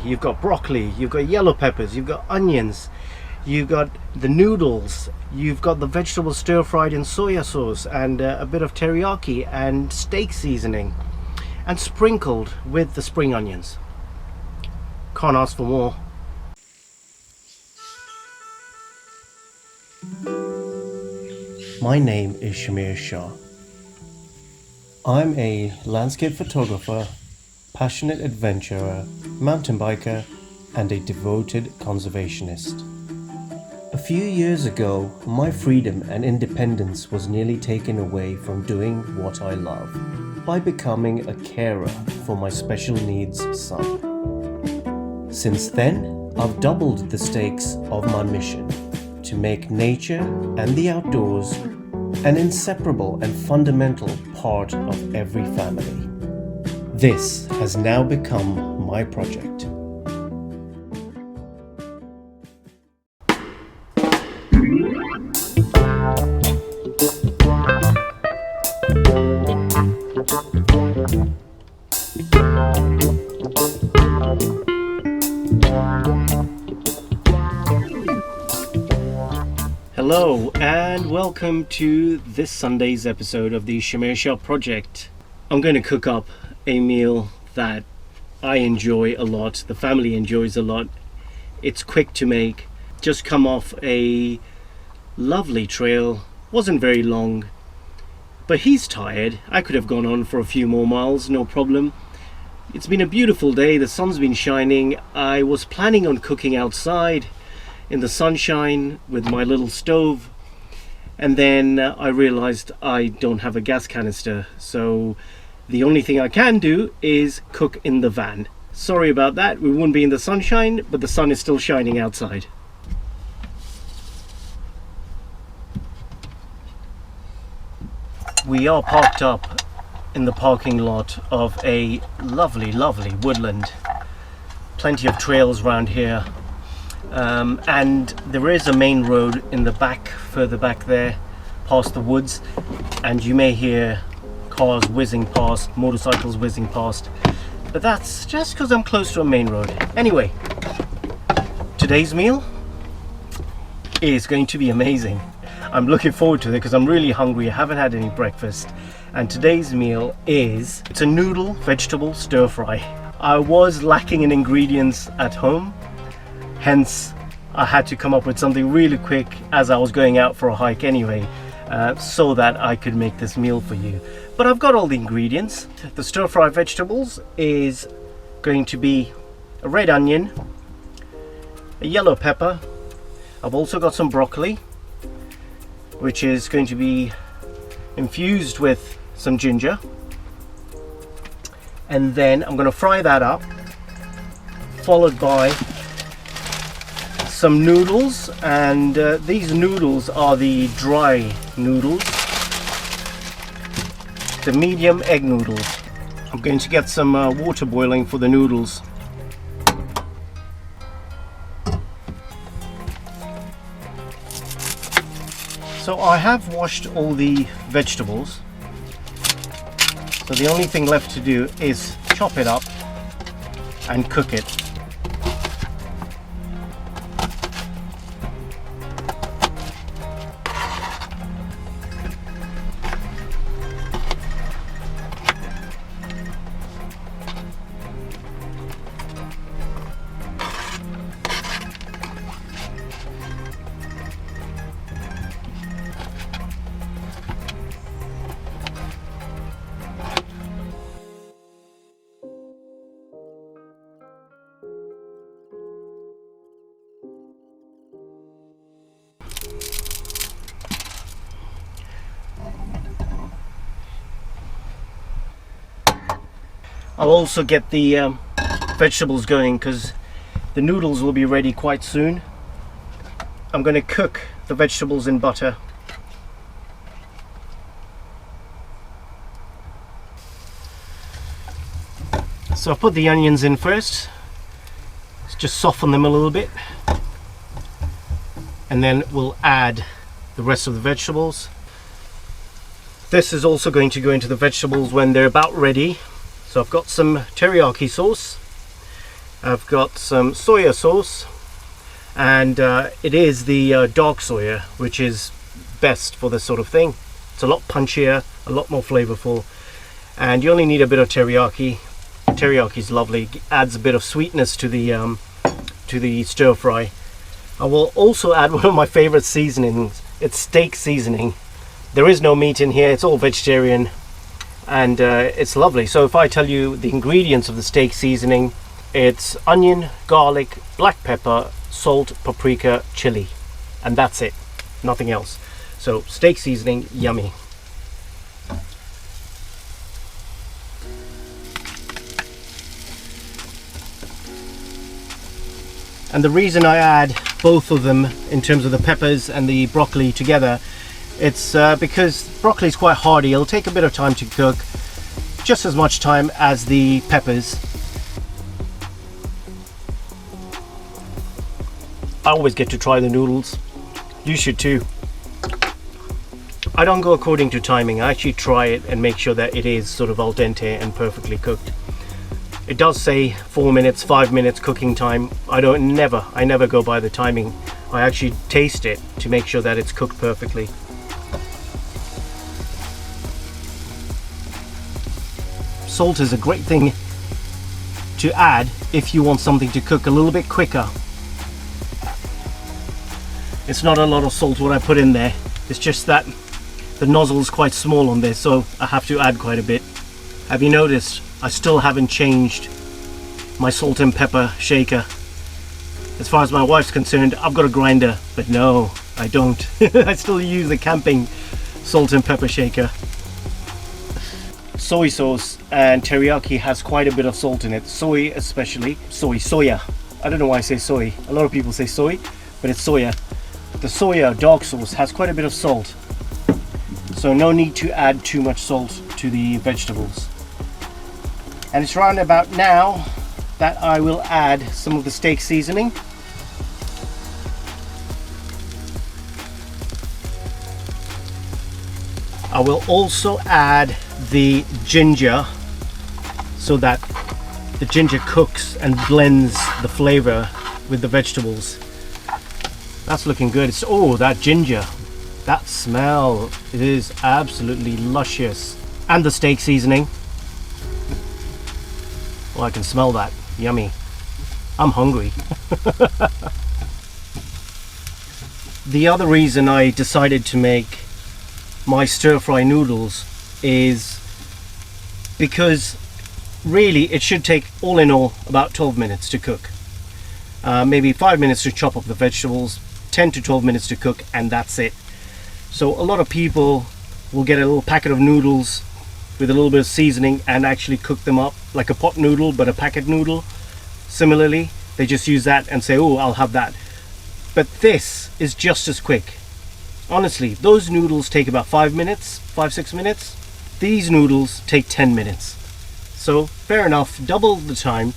you've got broccoli, you've got yellow peppers, you've got onions, you've got the noodles, you've got the vegetables stir fried in soya sauce and a bit of teriyaki and steak seasoning and sprinkled with the spring onions. Can't ask for more. My name is Shah. I'm a landscape photographer, passionate adventurer, mountain biker, and a devoted conservationist. A few years ago, my freedom and independence was nearly taken away from doing what I love by becoming a carer for my special needs son. Since then, I've doubled the stakes of my mission to make nature and the outdoors an inseparable and fundamental part of every family. This has now become my project. Hello and welcome to this Sunday's episode of the Shah project. I'm going to cook up a meal that I enjoy a lot, the family enjoys a lot. It's quick to make, just come off a lovely trail, wasn't very long, but he's tired. I could have gone on for a few more miles, no problem. It's been a beautiful day, the sun's been shining. I was planning on cooking outside in the sunshine with my little stove, and then I realized I don't have a gas canister, so the only thing I can do is cook in the van. Sorry about that, we won't be in the sunshine, but the sun is still shining outside. We are parked up in the parking lot of a lovely woodland. Plenty of trails around here. And there is a main road in the back, further back there, past the woods, and you may hear cars whizzing past, motorcycles whizzing past, but that's just because I'm close to a main road. Anyway, today's meal is going to be amazing. I'm looking forward to it because I'm really hungry. I haven't had any breakfast, and today's meal it's a noodle vegetable stir fry. I was lacking in ingredients at home, hence I had to come up with something really quick as I was going out for a hike anyway, so that I could make this meal for you. But I've got all the ingredients. The stir fry vegetables is going to be a red onion, a yellow pepper. I've also got some broccoli, which is going to be infused with some ginger, and then I'm going to fry that up, followed by some noodles, and these noodles are the dry noodles, the medium egg noodles. I'm going to get some water boiling for the noodles. So I have washed all the vegetables, so the only thing left to do is chop it up and cook it. I'll also get the vegetables going because the noodles will be ready quite soon. I'm going to cook the vegetables in butter. So I'll put the onions in first. Let's just soften them a little bit, and then we'll add the rest of the vegetables. This is also going to go into the vegetables when they're about ready. So I've got some teriyaki sauce, I've got some soya sauce, and it is the dark soya, which is best for this sort of thing. It's a lot punchier, a lot more flavorful, and you only need a bit of teriyaki. Teriyaki is lovely, adds a bit of sweetness to the stir fry. I will also add one of my favorite seasonings. It's steak seasoning. There is no meat in here, it's all vegetarian, and it's lovely. So if I tell you the ingredients of the steak seasoning, it's onion, garlic, black pepper, salt, paprika, chili, and that's it, nothing else. So steak seasoning, yummy. And the reason I add both of them in terms of the peppers and the broccoli together, it's because broccoli is quite hardy. It'll take a bit of time to cook, just as much time as the peppers. I always get to try the noodles. You should too. I don't go according to timing. I actually try it and make sure that it is sort of al dente and perfectly cooked. It does say 4 minutes, 5 minutes cooking time. I never go by the timing. I actually taste it to make sure that it's cooked perfectly. Salt is a great thing to add if you want something to cook a little bit quicker. It's not a lot of salt what I put in there. It's just that the nozzle is quite small on this, so I have to add quite a bit. Have you noticed I still haven't changed my salt and pepper shaker? As far as my wife's concerned, I've got a grinder, but no, I don't. I still use the camping salt and pepper shaker. Soy sauce and teriyaki has quite a bit of salt in it. Soy especially. Soya. I don't know why I say soy. A lot of people say soy, but it's soya. The soya dark sauce has quite a bit of salt, so no need to add too much salt to the vegetables. And it's round about now that I will add some of the steak seasoning. I will also add the ginger, so that the ginger cooks and blends the flavor with the vegetables. That's looking good. It's, oh, that ginger, that smell, it is absolutely luscious. And the steak seasoning. Oh, I can smell that. Yummy. I'm hungry. The other reason I decided to make my stir fry noodles is because really it should take all in all about 12 minutes to cook. Maybe 5 minutes to chop up the vegetables, 10 to 12 minutes to cook, and that's it. So a lot of people will get a little packet of noodles with a little bit of seasoning and actually cook them up like a pot noodle, but a packet noodle. Similarly, they just use that and say, oh, I'll have that. But this is just as quick. Honestly, those noodles take about 5 minutes, 5-6 minutes. These noodles take 10 minutes. So fair enough, double the time,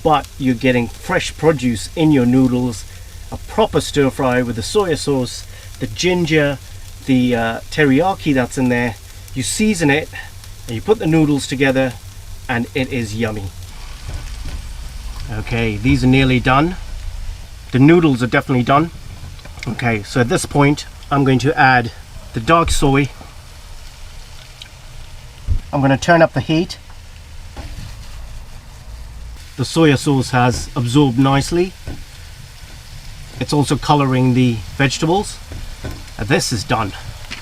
but you're getting fresh produce in your noodles, a proper stir fry with the soya sauce, the ginger, the teriyaki that's in there. You season it and you put the noodles together and it is yummy. Okay, these are nearly done. The noodles are definitely done. Okay, so at this point I'm going to add the dark soy. I'm going to turn up the heat. The soya sauce has absorbed nicely. It's also coloring the vegetables. And this is done.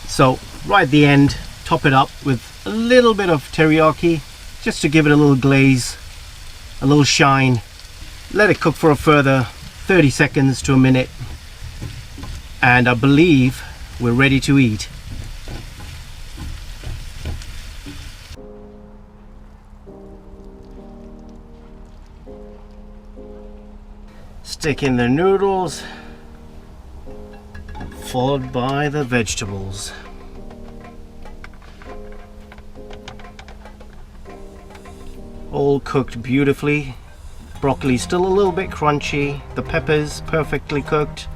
So right at the end, top it up with a little bit of teriyaki, just to give it a little glaze, a little shine. Let it cook for a further 30 seconds to a minute. And I believe we're ready to eat. Stick in the noodles, followed by the vegetables. All cooked beautifully. Broccoli still a little bit crunchy. The peppers perfectly cooked.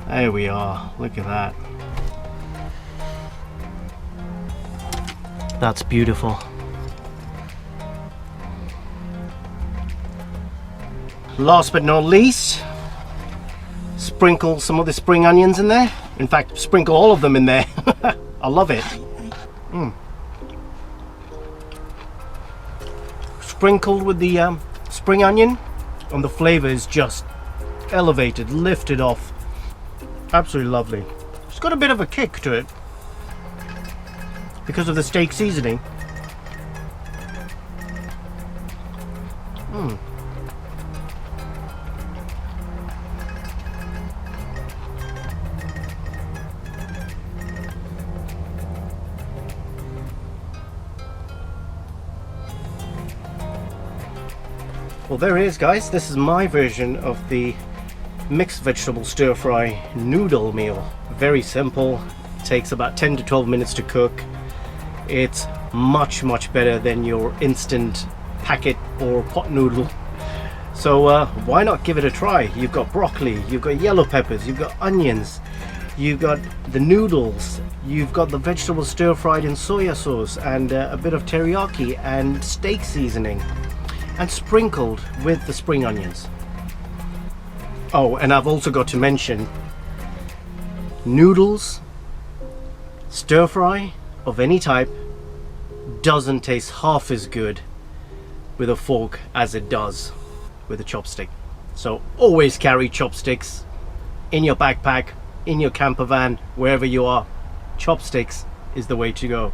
There we are. Look at that. That's beautiful. Last but not least, sprinkle some of the spring onions in there. In fact, sprinkle all of them in there. I love it. Sprinkled with the spring onion, and the flavor is just elevated, lifted off. Absolutely lovely. It's got a bit of a kick to it because of the steak seasoning. Well, there it is, guys. This is my version of the mixed vegetable stir fry noodle meal. Very simple. Takes about 10 to 12 minutes to cook. It's much better than your instant packet or pot noodle. So why not give it a try? You've got broccoli, you've got yellow peppers, you've got onions, you've got the noodles, you've got the vegetables stir fried in soya sauce and a bit of teriyaki and steak seasoning, and sprinkled with the spring onions. Oh, and I've also got to mention, noodles, stir fry of any type, doesn't taste half as good with a fork as it does with a chopstick. So always carry chopsticks in your backpack, in your camper van, wherever you are. Chopsticks is the way to go.